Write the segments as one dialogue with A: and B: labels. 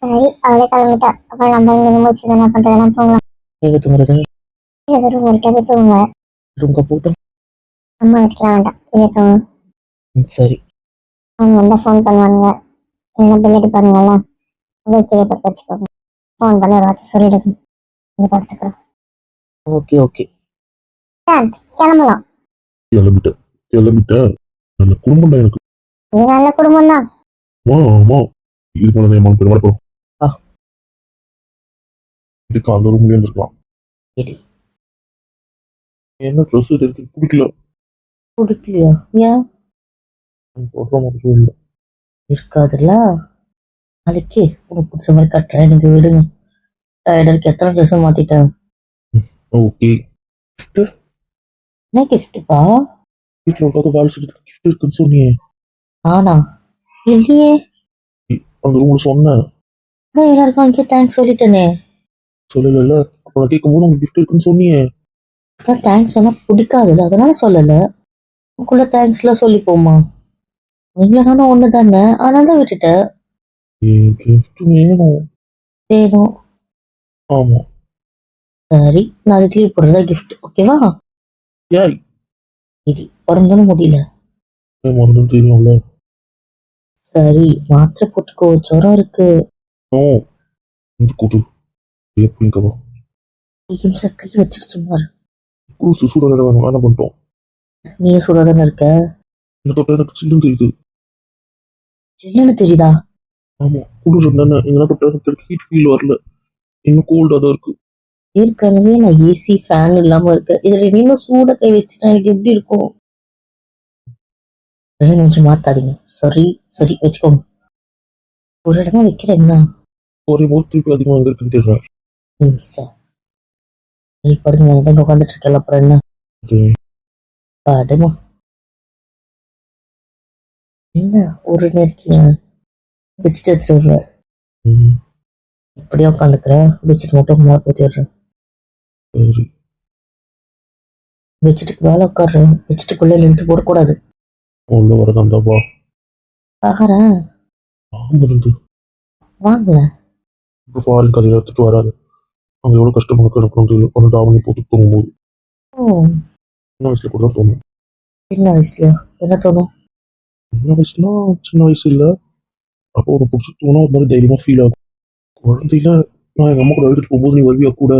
A: சரி, அவளே கிளம்பிட்டா. அப்புறம் நம்ம இங்க மூச்சு என்ன பண்றதெல்லாம் போகலாம்.
B: எங்க தூங்குறது?
A: ஏதோ ரூம் இருக்கா, போய் தூங்க.
B: ரூம்க்கு போட்டோம்.
A: அம்மா வீட்டுலாம் வேண்டாம், கீழே தூங்க.
B: சரி.
A: அவங்க வந்தா ஃபோன் பண்ணுவாங்க, இல்லைன்னா பில் அடிப்பானுங்கல்ல, அப்படியே கீழே படுக்க வச்சுக்கோங்க. ஃபோன் பண்ணி ஒரு வார்த்தை சொல்லிடுங்க, கீழே படுத்துக்கிறோம்.
B: Okay okay.
A: கிளம்பலாம்.
C: கிளம்பிட்டேன் கிளம்பிட்டேன். நல்ல குடும்பம் தான் எனக்கு.
A: இது நல்ல குடும்பம் தான்.
C: ஆமா, இது போல தான் பெருமாள் போறோம்.
B: ஆ.
C: இதுக்கு அந்த ரூம்லயே இருந்திருக்கலாம்.
B: சரி.
C: என்ன ட்ரெஸ் எடுத்து பிடிக்கல.
B: பிடிக்கலையா? ஏன்?
C: சொல்ற மாதிரி இல்லை.
B: இருக்காதுல்ல. நாளைக்கு உனக்கு பிடிச்ச மாதிரி கட்டுறேன், எனக்கு விடுங்க. டயர்டாக இருக்கு, எத்தனை ட்ரெஸ்ஸை மாத்திட்டேன்.
C: ஓகே.
B: என்ன கிஃப்ட்டுப்பா?
C: வீட்டில் உட்காந்து வேலை செஞ்சுட்டு கிஃப்ட் இருக்குன்னு சொன்னியே.
B: ஆனா இல்லையே.
C: அந்த ரூம்ல சொன்னேன்.
B: அதான் எல்லாருக்கும் அங்கேயே தேங்க்ஸ் சொல்லிட்டேனே.
C: சொல்லல. அப்ப நான் கேட்கும்போது உங்களுக்கு கிஃப்ட் இருக்குன்னு சொன்னியே.
B: அதான் தேங்க்ஸ் சொன்னா பிடிக்காதுல்ல, அதனால சொல்லலை. உனக்குள்ள தேங்க்ஸ்லாம் சொல்லி போமா? நீங்களும் ஒன்று தானே, அதனால தான் விட்டுட்டேன்.
C: கிஃப்ட் வேணும்.
B: வேணும்.
C: ஆமா.
B: சரி, நாளைக்கு லீவ் போடுறதா கிஃப்ட், ஓகேவா?
C: ஏய்,
B: சரி, உடம்புன்னு முடியல.
C: மறந்துன்னு தெரியும்ல.
B: சரி, மாத்திரை போட்டுக்கோ, ஜுரம் இருக்கு.
C: ஓ, இந்த கூட்டு எப்படிங்கவா
B: ஹிம்சை கை வச்சுட்டு சொன்னாரு.
C: சூடாக வேணும். என்ன பண்ணிட்டோம்?
B: நீயே சுடாதானே இருக்க.
C: இந்த தொட்டை எனக்கு சில்லுன்னு தெரியுது.
B: சில்லுன்னு தெரியுதா?
C: ஆமா, குளிர் என்னென்ன எங்கன்னா தொட்டை எனக்கு ஹீட் ஃபீல் வரல. இன்னும் கோல்டாக தான் இருக்கு.
B: ஏற்கனவே நான் ஏசி ஃபேன் இல்லாம இருக்கேன், இதுல இன்னும் சூட கை வச்சுட்டா எனக்கு எப்படி இருக்கும்? 2 நிமிஷம் மாத்தாதீங்க. சரி சரி, வச்சுக்கோங்க. ஒரு இடமா வைக்கிறேன்னா
C: ஒரே போது திருப்பி அதிகமாக எங்க இருக்குன்னு தெரியல.
B: சார், சரி படுங்க, நான் இங்க உட்காந்துட்டு இருக்கேன், அப்புறம் என்ன? படுமா. என்ன ஒரு இருக்கீங்க? வச்சுட்டு எடுத்துட்டு வருவேன். இப்படியே உட்காந்துக்கிறேன், வச்சுட்டு மட்டும் மேலே போத்திடுறேன்.
C: சரி.
B: வச்சுட்டு மேலே உட்காடுறேன், வச்சுட்டுக்குள்ளே இழுத்து போடக்கூடாது.
C: உள்ள வரதாண்டாப்பா.
B: ஆகிறேன்.
C: ஆமாம்.
B: வாங்கல.
C: இப்போ ஃபாரின் கதையை எடுத்துட்டு வராது. அங்கே எவ்வளோ கஷ்டமாக கிடக்கணும் தெரியும். ஒரு தாவணி போட்டு தூங்கும்போது சின்ன வயசுல கூட தான் தோணும்.
B: சின்ன வயசுலயா? என்ன தோணும்?
C: சின்ன வயசுனா சின்ன வயசு இல்லை. அப்போ உனக்கு பிடிச்சி தோணும், ஒரு மாதிரி தைரியமாக ஃபீல் ஆகும். குழந்தையில நான் எங்கள் அம்மா கூட எழுதிட்டு போகும்போது நீ வருவியா கூட,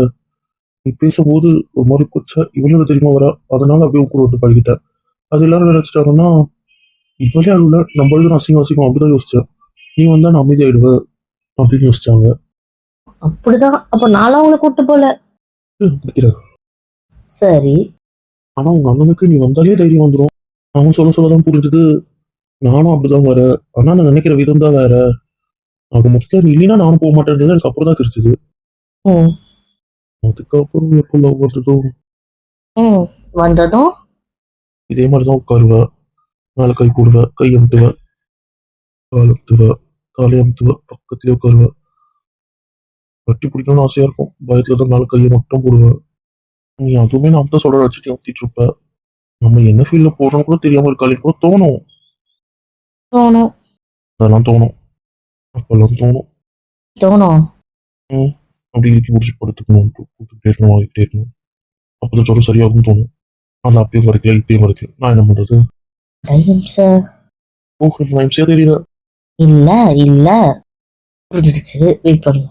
C: நீ பேசும்போது ஒரு மாதிரி பிடிச்சா இவ்வளோ தைரியமா வரா, அதனால அப்படியே கூட வந்து பழகிட்டேன். அது எல்லாரும் நினைச்சிட்டாங்கன்னா இவளே அழுவல, நம்ம எழுதுன அசிங்கம் அசிங்கம் அப்படிதான் யோசிச்சேன். நீ வந்தா நான் அமைதியாயிடுவ அப்படின்னு யோசிச்சாங்க.
B: அப்படிதான். அப்ப நானும் அவங்களை கூட்டு போல.
C: பிடிக்கிற.
B: சரி.
C: ஆனா உங்க அண்ணனுக்கு நீ வந்தாலே தைரியம் வந்துடும். அவன் சொல்லதான் புரிஞ்சது. நானும் அப்படிதான் வர. ஆனா நான் நினைக்கிற விதம் தான் வேற. அது மொத்தம் நீ இல்லைன்னா நானும் போக மாட்டேன்றது எனக்கு அப்புறம் தான் தெரிஞ்சது. அதுக்கப்புறம் எப்போ லவ் வந்ததும்
B: வந்ததும்
C: இதே மாதிரிதான் உட்காருவ, மேல கை போடுவ, கை அமுத்துவ, கால் அமுத்துவ, காலை அமுத்துவ, பக்கத்துலயே உட்காருவ. கட்டி பிடிக்கணும்னு ஆசையா இருக்கும், பயத்துல தான் மேல கையை மட்டும் போடுவேன். நீ அதுவுமே நான் தான் சொல்ற வச்சுட்டு அமுத்திட்டு இருப்ப. நம்ம என்ன ஃபீல்ட்ல போடுறோம் கூட தெரியாம இருக்காளே கூட தோணும்.
B: தோணும்.
C: அதெல்லாம் தோணும். அப்பெல்லாம் தோணும்.
B: தோணும்.
C: அப்படி இறுக்கி பிடிச்சி படுத்துக்கணும், கூப்பிட்டுட்டே இருக்கணும், வாங்கிட்டே இருக்கணும். அப்பதான் சொல்ல சரியாகும் தோணும். அந்த அப்பயும் கிடைக்கல, இப்பயும் கிடைக்கல, நான் என்ன பண்றது? நான் எம்சியா தெரியல.
B: இல்ல இல்ல, புரிஞ்சிடுச்சு. வெயிட் பண்ணுங்க.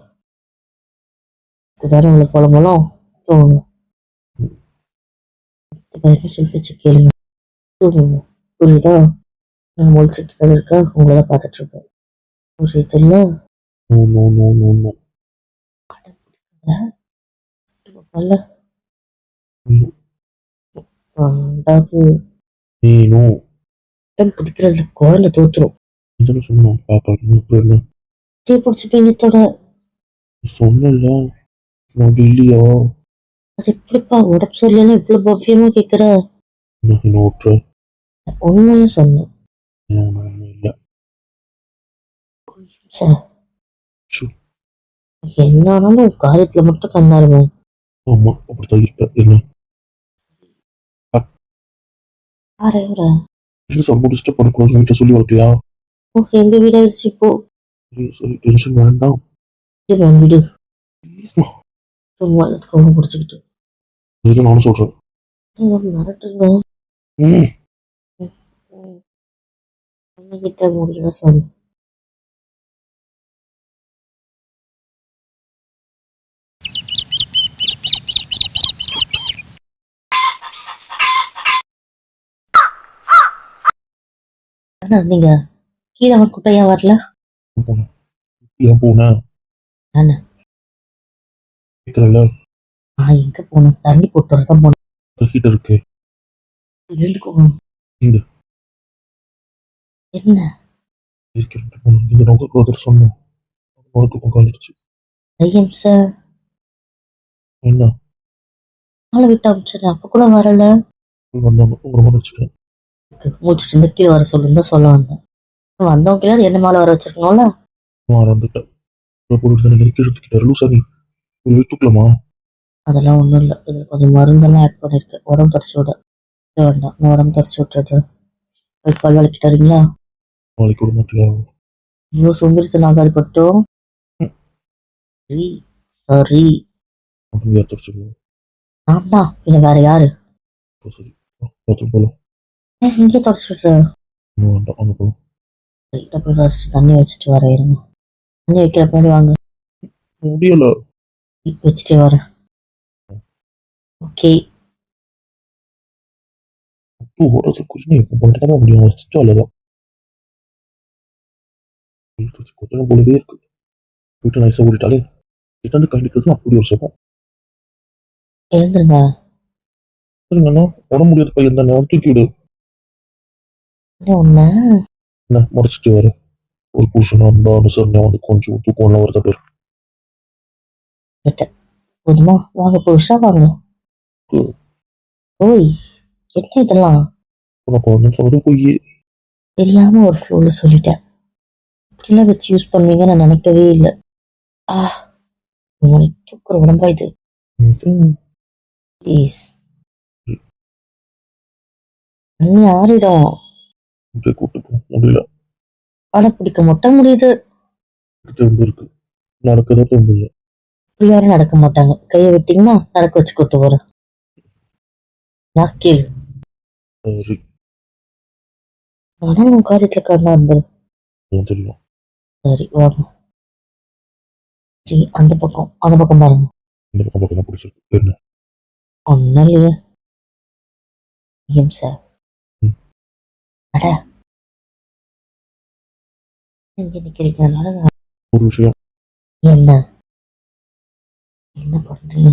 B: இதுதானே உங்களுக்கு குழம்புலாம் தோணும். சொல்லி கேளுங்க, தூங்குங்க. புரியுதா? நான் முடிச்சுட்டு தான் இருக்கேன், உங்களை தான் பார்த்துட்டு இருக்கேன். புரியுதுல்ல?
C: No no no no no.
B: பிடிக்கிறதுல குழந்தை தோத்துரும்.
C: சொன்னோம் பாப்பா
B: பிடிச்சிப்பீங்கத்தோட
C: சொன்னல. அப்படி இல்லையா?
B: அது எப்படிப்பா உடம்பு சரியில்லைன்னு இவ்வளவு பவ்யமா கேக்குற? உண்மையா சொன்னேன். என்ன ஆனாலும் காரியத்துல மட்டும் கண்ணாருமா.
C: ஆமா, அப்படித்தான் இருப்பேன். என்ன முடிச்சுட்டு பண்ணக்கூடாது வீட்டை சொல்லி வரலையா?
B: எங்க வீடாயிருச்சு இப்போ.
C: சரி டென்ஷன் வேண்டாம்.
B: விடு
C: ப்ளீஸ்மா.
B: சும்மா எல்லாத்துக்கும் பிடிச்சிக்கிட்டு
C: இது நானும் சொல்றேன்.
B: மிரட்டுங்க
C: ம்.
B: கிட்ட முடியல சரி ஆனா நீங்க கீழே அவன் குட்டையா வரல
C: போனேன். ஏன் போனேன்
B: நானு
C: கேட்கல.
B: நான் எங்க போனேன் தண்ணி போட்டு வரதான் போனேன்
C: ஹீட்டர் இருக்கு.
B: எழுந்துக்கோங்க
C: இங்க
B: என்ன
C: இருக்கிறேன் போனேன். இந்த நோக்க ப்ரோதர் சொன்னேன். உனக்கு உட்காந்துருச்சு.
B: ஐயம் சார்
C: என்ன
B: ஆளை விட்டு அமிச்சிடறேன் அப்ப கூட வரல
C: வந்தாங்க உங்களை மாதிரி வச்சுக்கிறேன்.
B: மூச்சுட்டு இருந்து கீழே வர சொல்லுன்னு தான் சொல்ல வந்தேன் வந்தவங்க கீழே என்ன மேலே வர வச்சிருக்கணும்ல
C: மறந்துட்டேன். போட்டு நெருக்கிட்டு லூசா நீ தூக்கலாமா?
B: அதெல்லாம் ஒன்றும் இல்லை இதில் கொஞ்சம் மருந்தெல்லாம் ஆட் பண்ணியிருக்கேன் உடம்பு தொடச்சி விட வேண்டாம் நான் உடம்பு தொடச்சி விட்டுறேன் போய் பல் வலிக்கிட்டு வரீங்களா
C: நாளைக்கு விட மாட்டியா?
B: இவ்வளோ சோம்பேறித்தனம் ஆகாது பட்டும் சரி சரி
C: அப்படியே தொடச்சிடுவோம்.
B: நான் தான் இல்லை வேற யாரு
C: சரி பார்த்து போகலாம்.
B: இங்கே தொடச்சி விட்றேன்
C: இன்னும் வேண்டாம் அங்கே போகலாம்.
B: லைட்டாக போய் ஃபர்ஸ்ட் தண்ணி வச்சுட்டு வரேன் இருங்க தண்ணி வைக்கிற பின்னாடி வாங்க
C: முடியல.
B: வச்சுட்டே வரேன் ஓகே
C: அப்போ ஓடுறது கொஞ்சம் இப்போ பண்ணிட்டு தான் முடியும். வச்சுட்டு அவ்வளோதான். கொஞ்சம் போலவே இருக்கு. வீட்டை நைஸாக ஓடிட்டாலே கிட்ட கண்டிக்கிறது அப்படி ஒரு சுகம்.
B: எழுந்துருங்க
C: சரிங்கண்ணா உடம்பு முடியாத பையன் தானே அவன் தூக்கி விடு.
B: ஒன்று
C: என்ன முடிச்சுட்டு வர ஒரு புருஷனா இருந்தா அனுசரணை வந்து கொஞ்சம் தூக்கம்லாம் வருதா பேர்.
B: போதுமா வாங்க புதுசா வாங்க ஓய் என்ன இதெல்லாம்
C: உனக்கு வந்து சொல்றது பொய்.
B: தெரியாம ஒரு ஃப்ளோல சொல்லிட்டேன் இப்படிலாம் வச்சு யூஸ் பண்ணுவீங்கன்னு நான் நினைக்கவே இல்லை ஆ உங்களை தூக்குற உடம்பா இது ப்ளீஸ் தண்ணி ஆறிடும்
C: அப்படியே கூட்டு போ முடியல.
B: ஆட பிடிக்க மொட்டை முடியுது
C: திரும்ப இருக்கு நடக்கதான் தோணுது.
B: இப்படி யாரும் நடக்க மாட்டாங்க கையை விட்டீங்கன்னா நடக்க வச்சு கூட்டு போறேன் நாக்கில்
C: சரி
B: ஆனா உன் காரியத்துல கண்ணா இருந்தது
C: அதான் தெரியும்.
B: சரி வாங்க சரி அந்த பக்கம் பாருங்க
C: இந்த பக்கம் பக்கம் தான் பிடிச்சிருக்கு என்ன.
B: ஒன்னும் இல்லையே ஏம் சார்
C: ம்.
B: அட இங்க நிக்கிறீங்கனால
C: ஒரு விஷயம்
B: என்ன என்ன பண்றீங்க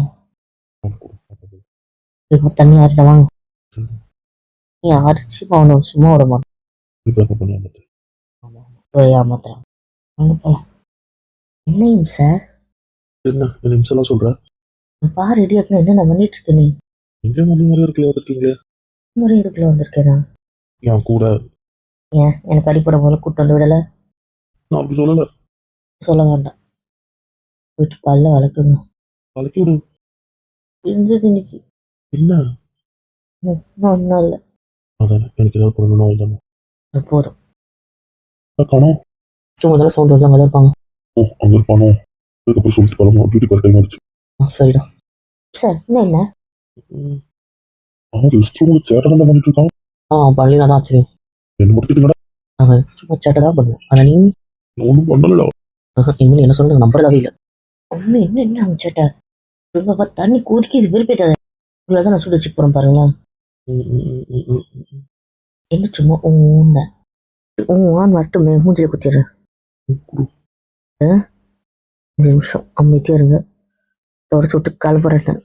B: இப்போ தண்ணி ஆறிட வாங்க நீ அரிச்சு அவனை சும்மா விட மாட்டேன்
C: பண்ணி வந்துட்டு
B: ஏமாத்துறான் வாங்க போலாம் என்னையும் சார்
C: என்ன என்ன நிமிஷம்லாம் சொல்ற.
B: பா ரெடி ஆக்கணும் என்ன நான் பண்ணிட்டு இருக்கேன் நீ
C: எங்கே முதல் முறையாக இருக்கல வந்துருக்கீங்களே.
B: முறை இதுக்குள்ள வந்திருக்கேனா
C: என் கூட
B: ஏன் எனக்கு அடிப்படை முதல்ல கூட்டு வந்து விடல
C: நான் அப்படி சொல்லலை.
B: சொல்ல வேண்டாம் வீட்டு பல்ல வளர்க்குங்க
C: தலைக்கு விடு.
B: இருந்தது இன்னைக்கு
C: என்ன
B: ஒன்றும் இல்லை
C: அதானே எனக்கு ஏதாவது பண்ணணும் அதுதானே.
B: அது போதும்
C: காணும்.
B: முதல்ல சவுண்ட் வந்து அங்கே இருப்பாங்க
C: ஓ அங்கே இருப்பானோ. அதுக்கப்புறம் சொல்லிட்டு கிளம்பும் டியூட்டி கரெக்ட் டைம் ஆயிடுச்சு.
B: சரிடா சார் என்ன
C: அவன் ரெஸ்ட் ரூமில் சேட்டை தான் பண்ணிட்டு இருக்கான்.
B: பண்ணி நான் தான் ஆச்சு
C: என்ன முடிச்சுட்டுங்கடா.
B: அவன் சும்மா சேட்டை தான் பண்ணுவேன் ஆனால் நீ
C: ஒன்றும் பண்ணல.
B: இனிமேல் என்ன சொல்லுங்க நம்புறதாவே இல்லை ஒன்று என்ன அவன் சேட்டை ரொம்ப தண்ணி கொதிக்கி இது விருப்பத்தாத உங்களை தான் நான் சுட வச்சுக்க போகிறேன் பாருங்களேன் என்ன சும்மா ஊன்னு ஆன் வரட்டுமே மூஞ்சில குத்திடுறேன் 5 நிமிஷம் அமைதியாக இருங்க தொடச்சு விட்டு கிளம்புறேன்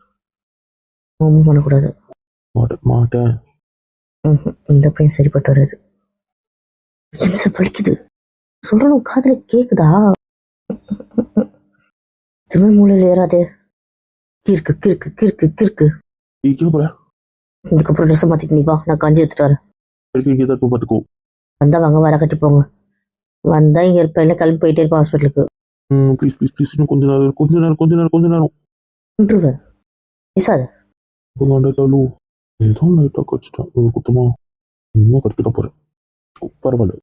B: ஒன்றும் பண்ணக்கூடாது
C: மாட்டேன்.
B: இந்த பையன் சரிப்பட்டு வராது என்ன சார் பழிக்குது சொல்றேன் காதுல கேக்குதா திரும்ப மூலையில ஏறாதே கிறுக்கு கிறுக்கு கிறுக்கு கிறுக்கு இதுக்கப்புறம் ட்ரெஸ் மாத்திட்டு நீ வா நான் கஞ்சி எடுத்துட்டு வரேன்
C: இங்கே தான் பார்த்துக்கோ.
B: வந்தா வாங்க வர கட்டி போங்க வந்தா இங்க இருப்பேன் இல்லை கிளம்பி போயிட்டே இருப்பேன் ஹாஸ்பிட்டலுக்கு
C: ப்ளீஸ் ப்ளீஸ் ப்ளீஸ் இன்னும் கொஞ்ச நேரம்
B: விட்டுருவேன் பேசாத
C: கொண்டாண்டாலு ஏதோ லைட்டாக கடிச்சிட்டேன். குத்தமா இன்னும் கடிக்க தான் போகிறேன். பரவாயில்ல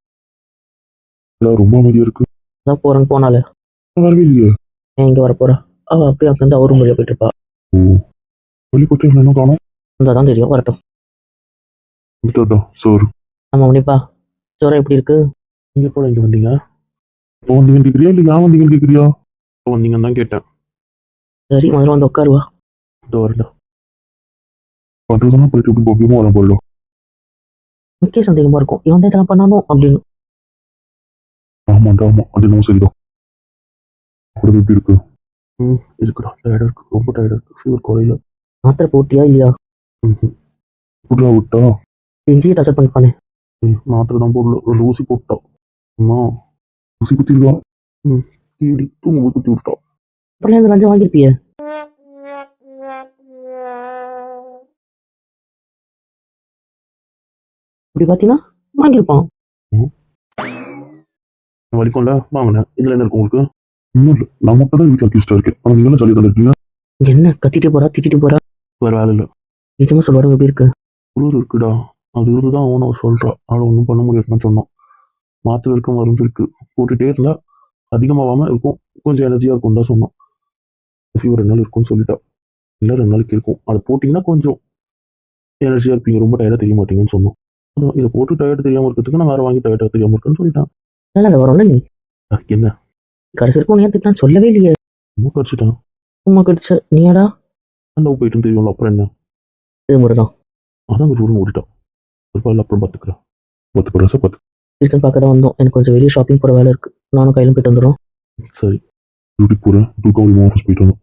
C: எல்லாம் ரொம்ப அமைதியாக இருக்கு.
B: அதான் போறேன்னு போனாலே
C: வரவே இல்லையே.
B: ஏன் இங்கே வரப்போறா? அவள் அப்படியே அங்கேருந்து அவரும் வழியாக போயிட்டு இருப்பா.
C: ஓ வெளிப்பட்டு என்ன காணும்
B: இருந்தால் தான் தெரியும், வரட்டும்.
C: வந்துட்டா சார்.
B: ஆமாம் மணிப்பா, ஜுரம் எப்படி இருக்கு?
C: நீங்க எப்போ இங்கே வந்தீங்க? இப்போ வந்தீங்கன்னு கேட்குறியா இல்லை ஏன் வந்தீங்கன்னு கேட்குறியா? இப்போ வந்தீங்கன்னு தான் கேட்டேன்.
B: சரி, முதல்ல வந்து உட்காருவா.
C: இதோ வரேன்டா. பண்ணுறதுனா போயிட்டு எப்படி பக்கியமாக வரேன் போயிடும்.
B: முக்கிய சந்தேகமாக இருக்கும், இவன் தான் இதெல்லாம் பண்ணானோ அப்படின்னு.
C: ஆமாண்டா ஆமாம், அது என்னமோ சரிதான். உடம்பு எப்படி இருக்கு? இருக்குடா, டயர்டாக இருக்கு, ரொம்ப டயர்டாக இருக்கு, ஃபீவர் குறையில.
B: மாத்திரை போட்டியா இல்லையா?
C: புடா விட்டா
B: செஞ்சு டச்சப் பண்ணிப்பானே.
C: மாத்திரை தான் போடல, ஒரு ஊசி போட்டா. அம்மா ஊசி குத்திருக்கா. கீடி தூங்க குத்தி விட்டா.
B: அப்புறம் இந்த லஞ்சம் வாங்கியிருப்பிய? இப்படி பார்த்தீங்கன்னா வாங்கியிருப்பான்.
C: வலிக்கும்ல வாங்கினேன். இதில் என்ன இருக்கு உங்களுக்கு? இன்னும் இல்லை, நான் மட்டும் தான் வீட்டில் அக்யூஸ்டாக இருக்கேன். ஆனால் நீங்களும் ஜாலியாக தான் இருக்கீங்க.
B: என்ன கத்திட்டு போறா, திட்டிட்டு போறா?
C: வேறு வேலை இல்லை.
B: நிஜமா சொல்லுவாரு, எப்படி இருக்கு?
C: குளிர் இருக்குடா, அது இருந்து தான் அவனை சொல்கிறா. அவளை ஒன்றும் பண்ண முடியாதுன்னு சொன்னோம். மாத்திரை இருக்க மருந்து இருக்கு, போட்டுகிட்டே இருந்தால் அதிகமாகாமல் இருக்கும், கொஞ்சம் எனர்ஜியாக இருக்கும் தான் சொன்னோம். ஃபீவர் 2 நாள் இருக்கும்னு சொல்லிட்டா. இல்லை 2 நாளைக்கு இருக்கும், அதை போட்டிங்கன்னா கொஞ்சம் எனர்ஜியாக இருப்பீங்க, ரொம்ப டயர்டாக தெரிய மாட்டீங்கன்னு சொன்னோம். அதான் இதை போட்டு டயர்ட் தெரியாமல் இருக்கிறதுக்கு நான் வேறு வாங்கி டயர்டாக தெரியாமல் இருக்குன்னு சொல்லிட்டேன்.
B: நல்லா அந்த வரும்ல நீ.
C: என்ன
B: கடைசி இருக்கும் ஏன் திட்டான்னு சொல்லவே இல்லையே.
C: ரொம்ப கடிச்சிட்டேன்.
B: சும்மா கடிச்ச நீயாடா?
C: லவ் போயிட்டுன்னு தெரியும்ல, அப்புறம் என்ன?
B: இது முறைதான்.
C: அதான் ஒரு ஊர் ஓடிட்டான். ஒரு பால் அப்புறம் பார்த்துக்கிறேன். 10 பரசா 10.
B: இருக்குன்னு பார்க்க தான் வந்தோம். எனக்கு கொஞ்சம் வெளியே ஷாப்பிங் போகிற வேலை இருக்கு, நானும் கையிலும் போயிட்டு வந்துடும்.
C: சரி, டியூட்டி போகிறேன். தூக்கம் ஆஃபீஸ் போயிட்டு வந்தோம்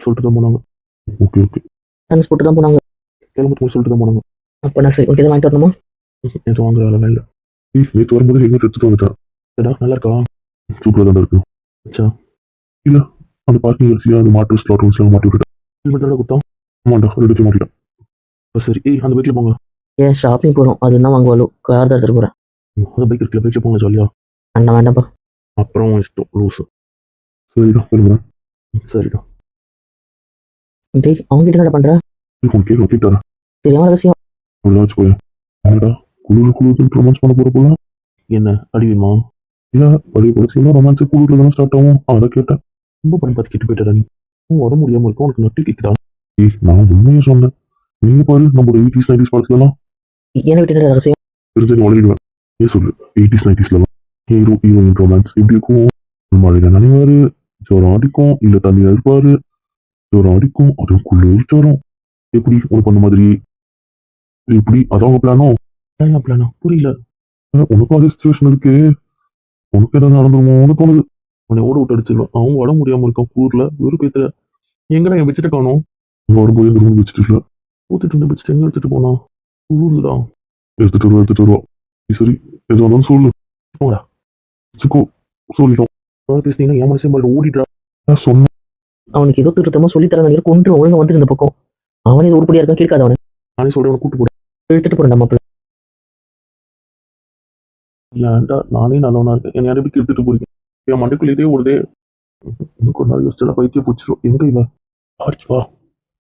C: சொல்லிட்டு தான் போனாங்க. ஓகே ஓகே,
B: டான்ஸ் போட்டு தான் போனாங்க.
C: கிளம்புறதுக்கு சொல்லிட்டு தான் போனாங்க.
B: அப்போ நான் சரி, ஓகே தான் வாங்கிட்டு வரணுமா?
C: நேற்று வாங்குற வேலை இல்லை. நேற்று வரும்போது ஹெல்மெட் எடுத்துட்டு வந்துட்டேன். ஏடா நல்லா இருக்கா? சூப்பராக தான் இருக்கு. அச்சா இல்லை, அந்த பார்க்கிங் வரிசையாக அந்த மாட்டு ஸ்லாட் ரூல்ஸ்லாம் மாட்டி விட்டுட்டேன். ஹெல்மெட் தான் கொடுத்தான். ஆமாண்டா, ஒரு எடுத்து மாட்டிட்டேன். சரி, அந்த பைக்கில் போங்க.
B: ஏன் ஷாப்பிங் போகிறோம், அது என்ன வாங்குவாளோ? கார் தான் எடுத்துட்டு போகிறேன்.
C: அந்த பைக் இருக்குல்ல, பைக்கில் போங்க ஜாலியா.
B: வேண்டாம் வேண்டாம்ப்பா.
C: அப்புறம் இஷ்டம் லூஸு. சரிடா கிளம்புறேன். சரிடா.
B: டேய், அவங்ககிட்ட என்ன பண்ணுற?
C: உனக்கு கேட்க கேட்டாரா?
B: தெரியாம ரகசியம்.
C: அவ்வளோ வச்சு போய் ஆமாடா, குளிர் ரொமான்ஸ் பண்ண போகிற போல. என்ன அடிவிமா? இல்லை, பழைய படத்துல ரொமான்ஸ் குளிரில் தானே ஸ்டார்ட் ஆகும், அதை கேட்டேன். ரொம்ப பண்ணி பார்த்து கேட்டு போயிட்டா நீ. உடம்பு முடியாமல் இருக்கும், உனக்கு நட்டு கேட்குதா? நான் உண்மையே சொன்னேன். நீங்க பாரு, நம்மளோட 80s 90s படத்துலலாம்
B: என்ன விட்டு ரகசியம்?
C: தெரிஞ்சு வளரிடுவேன். ஏன் சொல்லு, 80s 90sலாம் ஹீரோ ஹீரோயின் ரொமான்ஸ் எப்படி இருக்கும்? மழையில நனைவாரு, ஜோரம் அடிக்கும், இல்லை தண்ணி இருப்பாரு, ஜோரம் அடிக்கும், அதுவும் குளிர் ஜோரம். எப்படி உனக்கு பண்ண மாதிரி? எப்படி அதான் உங்க பிளானோ? ஏன் பிளானா? புரியல. உனக்கும் அதே சுச்சுவேஷன் இருக்கு, உனக்கு ஏதாவது நடந்துருமோன்னு தோணுது. அவனை ஓட விட்டு அடிச்சிருவேன். அவன் உடம்பு முடியாம இருக்கான் குளிர்ல, வெறும் பேத்துல. எங்கடா என் வச்சுட்டு காணும்? இங்க வரும்போது இந்த ரூம் வச்சுட்டு இல்லை, ஊத்திட்டு இருந்த வச்சுட்டு எங்க எடுத்துட்டு போனா? குளிர்தான். எடுத்துட்டு வருவா. சரி, எது வந்தாலும் சொல்லு. போடா வச்சுக்கோ, சொல்லிட்டோம். பேசுனீங்கன்னா என் மனசே மாதிரி ஓடிட்டா. நான் சொன்னேன்.
B: அவனுக்கு ஏதோ திருத்தமா சொல்லித்தர நினைக்கிற, கொன்று ஒழுங்கா வந்து இந்த பக்கம். அவனே இது உருப்படியா இருக்கான், கேட்காத அவனை.
C: நானே சொல்றேன், அவனை கூட்டு போறேன்.
B: எடுத்துட்டு போறேன் மாப்பிள்ள.
C: ஏன்டா நானே நல்லவனா இருக்கேன், என்னை அனுப்பிக்கு எடுத்துட்டு போறீங்க? என் மண்டைக்குள்ள இதே ஓடுதே. இன்னும் ஒரு நாள் யோசிச்சா பைத்தியம் பிடிச்சிரும். எங்க இவன் ஆடிக்கு வா,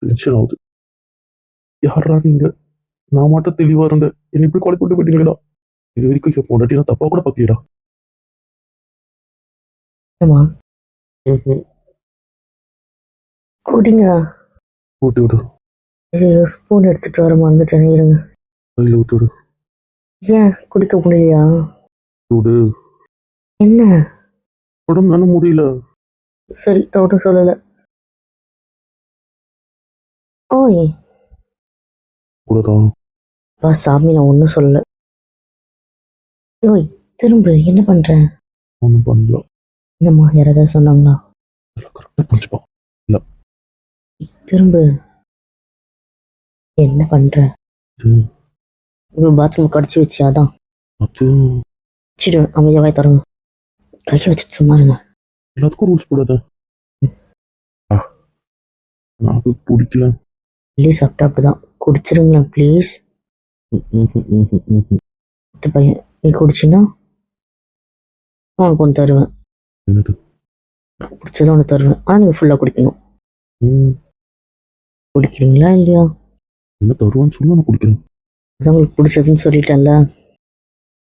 C: டென்ஷன் ஆகுது. யாரா நீங்க? நான் மட்டும் தெளிவா இருந்தேன், என்னை இப்படி கொலை போட்டு போயிட்டீங்களா? இது வரைக்கும் என் பொண்டாட்டி நான் தப்பா கூட பார்த்தியடா.
B: ஏமா குடிங்க.
C: ஊட்டி விடு,
B: ஸ்பூன் எடுத்துட்டு வர மறந்துட்டேன், இருங்க.
C: கையில் ஊட்டி விடு.
B: ஏன் குடிக்க முடியலையா?
C: விடு.
B: என்ன
C: உடம்பு தானே முடியல.
B: சரி, ஒன்றும் சொல்லல. ஓய்
C: கூடதான்.
B: வா சாமி, நான் ஒன்றும் சொல்லல. ஓய் திரும்ப என்ன பண்ற?
C: ஒன்றும் பண்ணல.
B: என்னம்மா, யாராவது சொன்னாங்களா?
C: கரெக்டாக புரிஞ்சுப்பான்.
B: திரும்ப என்ன பண்ற?
C: ம்,
B: பாத்ரூம் கடிச்சு வச்சியாதான்?
C: அது
B: வச்சிடு, அமைதியாவாய் தரங்க. கையை வச்சுட்டு சும்மா இருங்க.
C: எல்லாத்துக்கும் ரூல்ஸ் போடாத. நான் அது பிடிக்கல.
B: ப்ளீஸ், சாப்பிட்டா அப்படிதான் குடிச்சிருங்களேன் ப்ளீஸ். பையன், நீ குடிச்சின்னா உனக்கு ஒன்று தருவேன்.
C: என்னது?
B: பிடிச்சதான் ஒன்று தருவேன், ஆனால் நீங்கள் ஃபுல்லாக குடிக்கணும்.
C: ம்,
B: குடிக்கிறீங்களா இல்லையா?
C: என்ன தருவான்னு சொல்லி நான் குடிக்கிறேன்.
B: அதான் உங்களுக்கு பிடிச்சதுன்னு சொல்லிட்டேன்ல.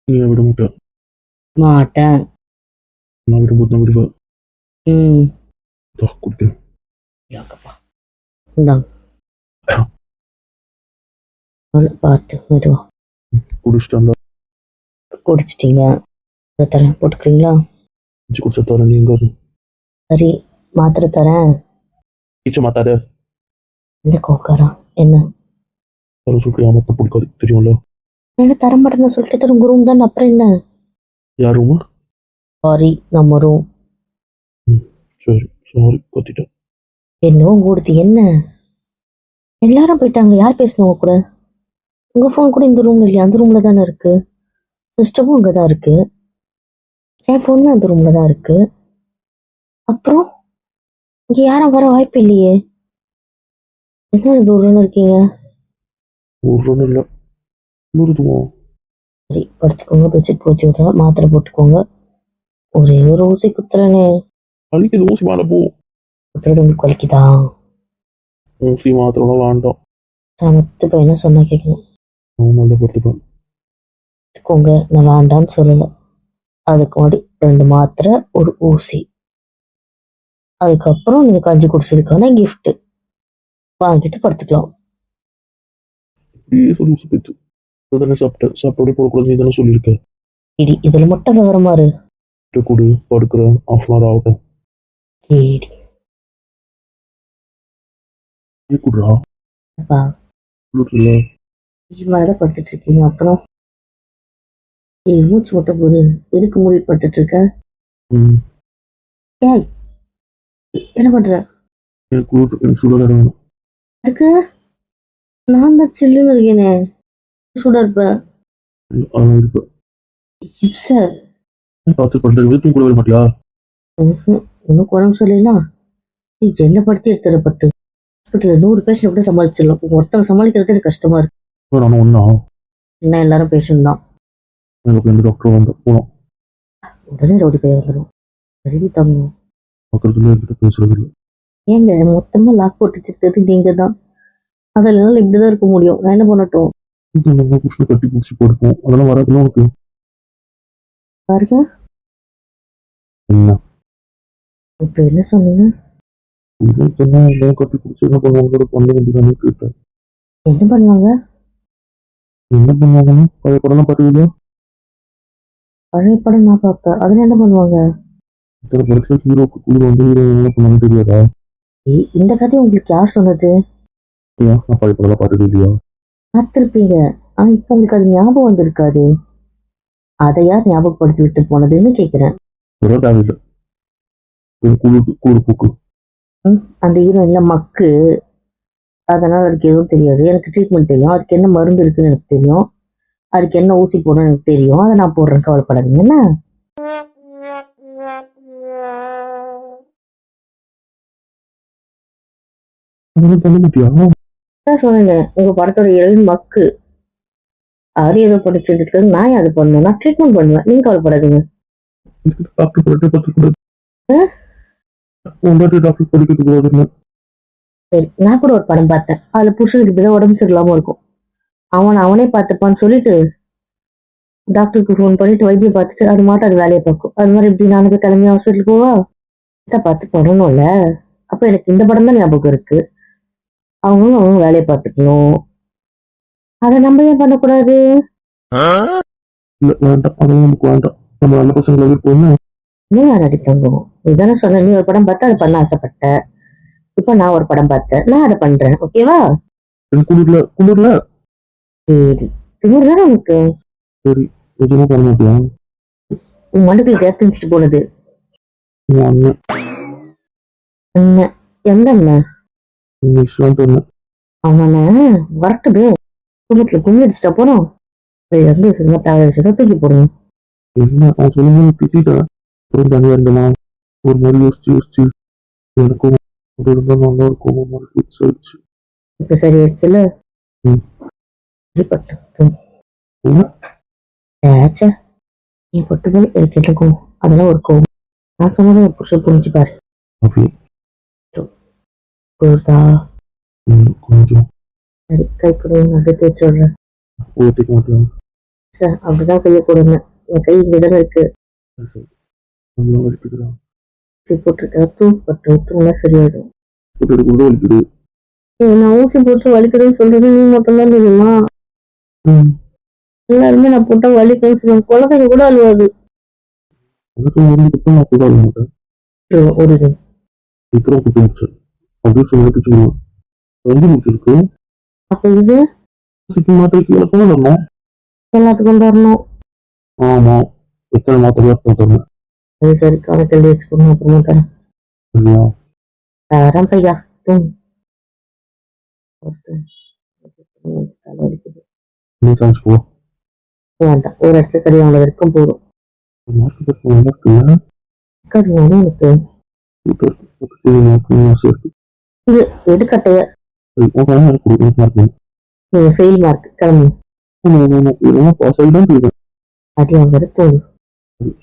C: நீ விட மாட்டேன்.
B: மாட்டேன்.
C: நான் விடும்போது நான் விடுவேன்.
B: ம்
C: குடிக்கிறேன்.
B: யாக்கப்பா இந்தாங்க நல்லா பார்த்து மெதுவா
C: குடிச்சிட்டாண்டா.
B: குடிச்சிட்டீங்க இதை தரேன் போட்டுக்கிறீங்களா?
C: இஞ்சி குடிச்சா தர நீங்க
B: சரி மாத்திரை தரேன்.
C: ஈச்ச மாத்தாத.
B: என்ன கோக்காரா என்ன
C: தர சொல்லிட்டு ஏமாத்த பிடிக்காது தெரியும்ல.
B: என்ன தர மாட்டேன்னு சொல்லிட்டு தரும் குருவும் தான் அப்புறம் என்ன?
C: யாருமா?
B: சாரி நம்ம ரூம்
C: சரி சாரி கத்திட்டேன்.
B: என்னவோ கூடுது என்ன எல்லாரும் போயிட்டாங்க. யார் பேசினவங்க கூட? உங்க ஃபோன் கூட இந்த ரூம்ல இல்லையா? அந்த ரூம்ல தானே இருக்கு. சிஸ்டமும் அங்கே தான் இருக்கு. என் ஃபோனும் அந்த ரூம்ல தான் இருக்கு. அப்புறம் இங்க யாரும் வர வாய்ப்பு இல்லையே. எத்தனை தூரம் இருக்கீங்க?
C: ஒரு ஒன்றும் இல்லை. இன்னொருதுவா
B: சரி படுத்துக்கோங்க. பெட்ஷீட் போத்தி விடுறேன். மாத்திரை போட்டுக்கோங்க. ஒரே ஒரு ஊசி குத்துறேனே.
C: அழிக்குது. ஊசி மேலே போ.
B: குத்துறது உங்களுக்கு வலிக்குதா?
C: ஊசி மாத்திரம் வேண்டாம்.
B: சமத்து பையனா சொன்னா கேட்கணும்.
C: நான் நல்லா படுத்துப்பேன்.
B: எடுத்துக்கோங்க. நான் வேண்டான்னு சொல்லலை. அதுக்கு முன்னாடி 2 மாத்திரை ஒரு ஊசி. அதுக்கப்புறம் நீங்க கஞ்சி குடிச்சதுக்கான gift வாங்கிட்டு படுத்துக்கலாம்.
C: இப்படியே சொல்லி ஊசி போயிட்டு தானே சாப்பிட்டேன். சாப்பிட்டோட போடக்கூடாது நீ தானே சொல்லியிருக்கேன்.
B: இடி இதுல மட்டும் விவரமா இரு.
C: கொடு படுக்கிறேன். ½ hour ஆகட்டும்.
B: கேடி
C: குடுறா.
B: அப்பா
C: குளிர்ல
B: மேல படுத்துட்டு இருக்கீங்க. அப்புறம் மூச்சு மட்டும் போது எதுக்கு மூடி படுத்துட்டு இருக்க? ஏய் என்ன பண்ற?
C: எனக்கு குளிர். எனக்கு சுடாத வேணும்.
B: அதுக்கு நான் தான் சில்லுன்னு இருக்கேனே. சூடா இருப்பேன்.
C: அதான் இருப்பேன். டார்ச்சர் பண்றது வீட்டும் கூட வர மாட்டியா?
B: உனக்கு உடம்பு சரியில்லைனா நீ என்ன படுத்தி எடுத்துறப்பட்டு ஹாஸ்பிட்டல்ல 100 பேஷண்ட் கூட சமாளிச்சிடலாம். ஒருத்தவங்க சமாளிக்கிறது எனக்கு கஷ்டமா இருக்கு.
C: நானும் ஒன்றா
B: என்ன எல்லாரும் பேஷண்ட் தான்.
C: எனக்கு எந்த டாக்டர் வந்து போனோம்.
B: உடனே ரவுடி போய் வந்துடும். சரி தம்பி
C: பக்கத்துல என்கிட்ட பேசுறது இல்லை.
B: ஏங்க மொத்தமா லாக் போட்டு வச்சிருக்கிறது நீங்க தான். அதனால இப்படிதான் இருக்க முடியும். நான் என்ன பண்ணட்டும்?
C: நம்ம புருஷனை கட்டி பிடிச்சி படுப்போம். அதெல்லாம் வராதுன்னா உனக்கு
B: பாருங்க
C: என்ன
B: இப்ப என்ன சொன்னீங்க?
C: சொன்னா எல்லாம் கட்டி பிடிச்சி என்ன பண்ணுவாங்க? பண்ண வேண்டியதானே கேட்டேன்.
B: என்ன பண்ணுவாங்க?
C: என்ன பண்ணுவாங்கன்னா பழைய படம்லாம் பார்த்துக்கிட்டா
B: பழைய படம் நான் பார்ப்பேன். அதுல என்ன பண்ணுவாங்க?
C: இத்தனை படத்துல ஹீரோக்கு குளிர் வந்து ஹீரோ என்ன பண்ணுவாங்கன்னு தெரியாதா?
B: இந்த கதையை உங்களுக்கு யார் சொன்னது?
C: ஏன் நான் பழைய படம்லாம் பார்த்தது இல்லையா?
B: பார்த்துருப்பீங்க. ஆனா இப்ப உங்களுக்கு அது ஞாபகம் வந்திருக்காது. அதை யார் ஞாபகப்படுத்தி விட்டு போனதுன்னு கேக்குறேன்.
C: ஒரு தேவையில்லை. குளிர் பூக்கு
B: அந்த ஹீரோயின்ல மக்கு. அதனால அதுக்கு எதுவும் தெரியாது. எனக்கு ட்ரீட்மெண்ட் தெரியும். அதுக்கு என்ன மருந்து இருக்குன்னு எனக்கு தெரியும். அதுக்கு என்ன ஊசி போடணும்னு எனக்கு தெரியும். அதை நான் போடுறேன். கவலைப்படாதீங்க. என்ன
C: பண்ண மாட்டியா?
B: சொன்னீங்க உங்க படத்தோட ஹீரோயின் மக்கு. அது ஏதோ படிச்சதுக்கு நான் அதை பண்ணுவேன். நான் ட்ரீட்மெண்ட் பண்ணுவேன். நீங்க கவலைப்படாதீங்க.
C: டாக்டர் படிக்க பார்த்துக்கூடாது. டாக்டர் படிக்கிறது கூடாதுன்னு.
B: சரி நான் கூட ஒரு படம் பார்த்தேன். அதுல புருஷனுக்கு இப்படிதான் உடம்பு சரியில்லாம இருக்கும். அவனே பார்த்துப்பான்னு சொல்லிட்டு டாக்டருக்கு ஃபோன் பண்ணிட்டு வைத்தியம் பார்த்துட்டு அது மாட்டும் அது வேலையை பார்க்கும். அது மாதிரி இப்படி நானுக்கு கிளம்பி ஹாஸ்பிட்டலுக்கு போவா இதை பார்த்து பண்ணணும்ல. அப்ப எனக்கு இந்த படம் தான் ஞாபகம் இருக்கு. அவங்க வேலையை பார்த்துக்கணும். அதை நம்ம ஏன் பண்ணக்கூடாது?
C: இல்ல வேண்டாம். அதெல்லாம் நமக்கு வேண்டாம். நம்ம நல்ல பசங்களாவே போகணும்.
B: நீ நடி தங்கும். இதானே சொன்ன. நீ ஒரு படம் பார்த்து அதை பண்ண ஆசைப்பட்ட. இப்ப நான் ஒரு படம் பார்த்தேன். நான் அதை பண்றேன். ஓகேவா?
C: குளிர்ல
B: சரி திமிர் தானே உனக்கு.
C: சரி எதுவும் பண்ண மாட்டியா?
B: உன் மண்டுக்குள்ள திணிச்சிட்டு போனது
C: உன் அண்ணன்
B: என்ன? எந்த அண்ணன்?
C: விஸ்வாந்த் அண்ணன்.
B: அவனை வரட்டுமே. குடும்பத்துல கும்மி அடிச்சுட்டா போனோம். தூக்கி போடணும்.
C: என்ன அவன் சொல்லுங்க திட்டான். ஒரு தனியா இருந்தலாம். ஒரு மாதிரி யோசிச்சு எனக்கும் ஒரு இருந்தா நல்லா இருக்கும். ஒரு மாதிரி ஃபிக்ஸ் ஆயிடுச்சு.
B: இப்ப சரியாயிடுச்சுல. சரிப்பட்டு நீ பட்டு போய் எனக்கு இருக்கும். அதெல்லாம் ஒரு கோவம். நான் சொன்னதை ஒரு புருஷன் புரிஞ்சுப்பாரு. புரியுதா?
C: கொஞ்சம்
B: சரி கைப்படும் நகை தேய்ச்சி விடுறேன்.
C: ஊத்திக்க மாட்டேன்
B: சார் அப்படிதான் கையை கொடுங்க. என் கை இங்கதான் இருக்கு.
C: சரி
B: ஊசி போட்டிருக்கேன் தூங்க சரியாயிடும்.
C: போட்டு எடுக்கிறது வலிக்குது.
B: நான் ஊசி போட்டு வலிக்குதுன்னு சொல்றது நீ மட்டும்தான் தெரியுமா?
C: ம்.
B: எல்லாருமே நான் போட்டா வலிக்குன்னு சொல்லுவாங்க. குழந்தைங்க கூட அழுவாது.
C: எனக்கு மருந்து கொடுத்தா நான் கூட அழுக மாட்டேன்.
B: ஒரு
C: சீக்கிரம் குத்துச்சு. அப்படியே சொல்லிட்டு சொல்லுவேன். வந்து முடிச்சிருக்கு.
B: அப்ப இது
C: ஊசிக்கு மாத்திரைக்கு இலக்கம் வரணும்.
B: எல்லாத்துக்கும் தரணும்.
C: ஆமா. எத்தனை மாத்திரையா தரணும்.
B: அது சரி கணக்கு எழுதி வச்சுக்கணும். அப்புறமா தரேன்.
C: இல்லையா?
B: தரேன் பையா. தூங்கு. தலை வலிக்குது.
C: நீ சான்ஸ் போ.
B: வேண்டாம். ஒரு இடத்துல கடி வாங்க வரைக்கும் போதும்.
C: மார்க் பக்கம் என்ன இருக்குல்ல?
B: கடி வாங்க எனக்கு
C: சூப்பர். பக்கத்துல எனக்கு ஆசை இருக்கு.
B: இது எடுக்கட்டைய
C: சரி, உன் எனக்கு கொடு. எனக்கு மார்க் வேணும்.
B: நீங்க ஃபெயில் மார்க் கிளம்பு.
C: இல்லைன்னா பாஸ் ஆகி தான் போயிடும்.
B: அடி வாங்குறது தூங்கு.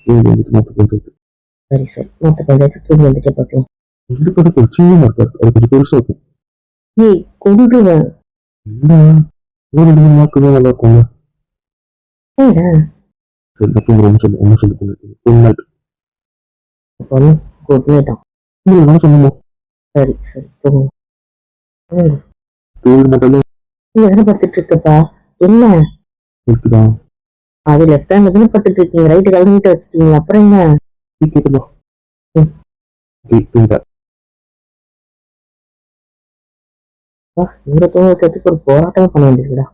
C: ஏழு வந்துட்டு மொத்த பஞ்சாயத்து.
B: சரி சரி மொத்த பஞ்சாயத்து தூங்கி வந்துட்டு பார்க்கலாம்.
C: ரெண்டு பதக்கம் சின்ன மார்க் இருக்கு. அது கொஞ்சம் பெருசா இருக்கும்.
B: ஏய் கொண்டுடுவேன்.
C: என்ன? ஒரு 2 மார்க் தான் நல்லா இருக்கும்ல.
B: ஏடா
C: சரி, அப்போ ஒன்று சொல்லு. ஒன்று சொல்லி பண்ணிட்டு குட் நைட்.
B: பொண்ணு குட் நைட்டான்.
C: இல்லை என்ன சொல்லணும்?
B: சரி சரி தூங்கு. தூங்கு.
C: தேவை மட்டும்
B: நீ எங்கே படுத்துட்டு இருக்கப்பா? என்ன
C: இருக்குதான்.
B: அது லெஃப்ட் ஹேண்ட்ல தானே படுத்துட்டு இருக்கீங்க, ரைட்டு கலந்துட்டு வச்சுட்டீங்க, அப்புறம் என்ன?
C: கேட்குதா?
B: ம்.
C: கேட்குதா?
B: இவரை தூங்க வைக்கிறதுக்கு ஒரு போராட்டம் பண்ண வேண்டியதுடா.